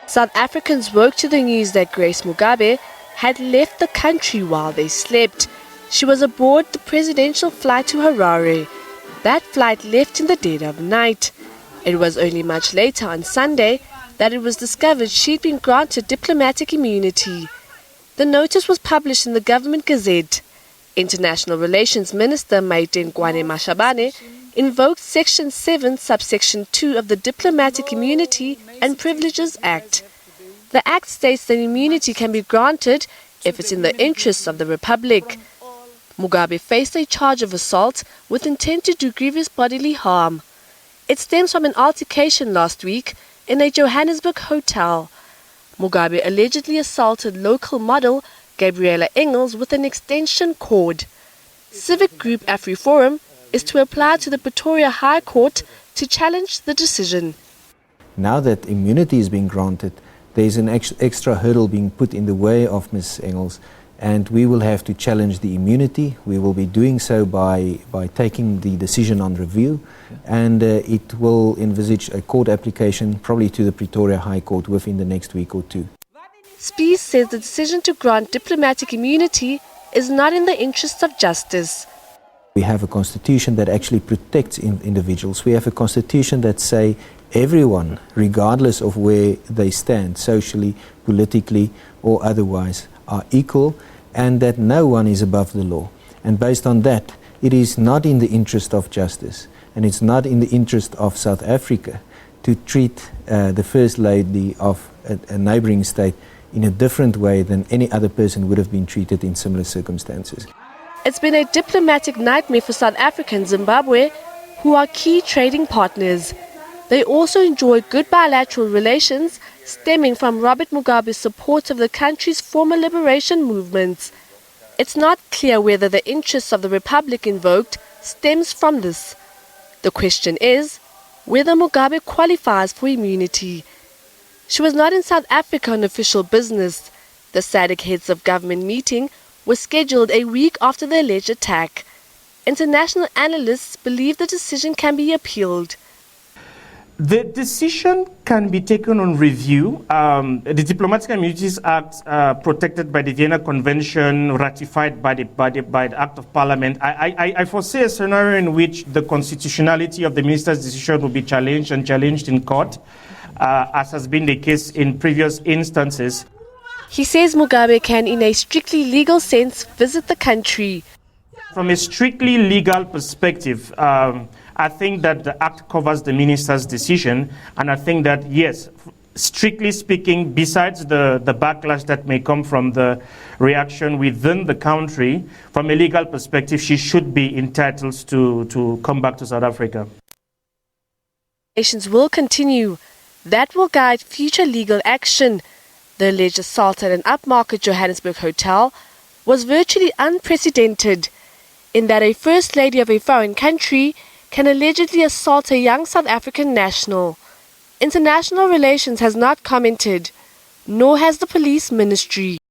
South Africans woke to the news that Grace Mugabe had left the country while they slept. She was aboard the presidential flight to Harare. That flight left in the dead of night. It was only much later on Sunday that it was discovered she'd been granted diplomatic immunity. The notice was published in the Government Gazette. International Relations Minister Mashabane invoked Section 7, Subsection 2 of the Diplomatic Immunity and Privileges Act. The Act states that immunity can be granted if it's in the interests of the Republic. Mugabe faced a charge of assault with intent to do grievous bodily harm. It stems from an altercation last week in a Johannesburg hotel. Mugabe allegedly assaulted local model Gabriela Engels with an extension cord. Civic group AfriForum is to apply to the Pretoria High Court to challenge the decision. Now that immunity is being granted, there is an extra hurdle being put in the way of Ms. Engels, and we will have to challenge the immunity. We will be doing so by taking the decision on review, and it will envisage a court application probably to the Pretoria High Court within the next week or two. SABC says the decision to grant diplomatic immunity is not in the interests of justice. We have a constitution that actually protects individuals. We have a constitution that says everyone, regardless of where they stand, socially, politically or otherwise, are equal, and that no one is above the law. And based on that, it is not in the interest of justice, and it's not in the interest of South Africa to treat the First Lady of a neighbouring state in a different way than any other person would have been treated in similar circumstances. It's been a diplomatic nightmare for South Africa and Zimbabwe, who are key trading partners. They also enjoy good bilateral relations stemming from Robert Mugabe's support of the country's former liberation movements. It's not clear whether the interests of the Republic invoked stems from this. The question is whether Mugabe qualifies for immunity. She was not in South Africa on official business. The SADC heads of government meeting was scheduled a week after the alleged attack. International analysts believe the decision can be appealed. The decision can be taken on review. The Diplomatic Immunities Act, protected by the Vienna Convention, ratified by the Act of Parliament. I foresee a scenario in which the constitutionality of the minister's decision will be challenged in court, as has been the case in previous instances. He says Mugabe can, in a strictly legal sense, visit the country. From a strictly legal perspective, I think that the Act covers the minister's decision, and I think that, yes, strictly speaking, besides the backlash that may come from the reaction within the country, from a legal perspective, she should be entitled to come back to South Africa. Nations will continue. That will guide future legal action. The alleged assault at an upmarket Johannesburg hotel was virtually unprecedented, in that a First Lady of a foreign country can allegedly assault a young South African national. International Relations has not commented, nor has the police ministry.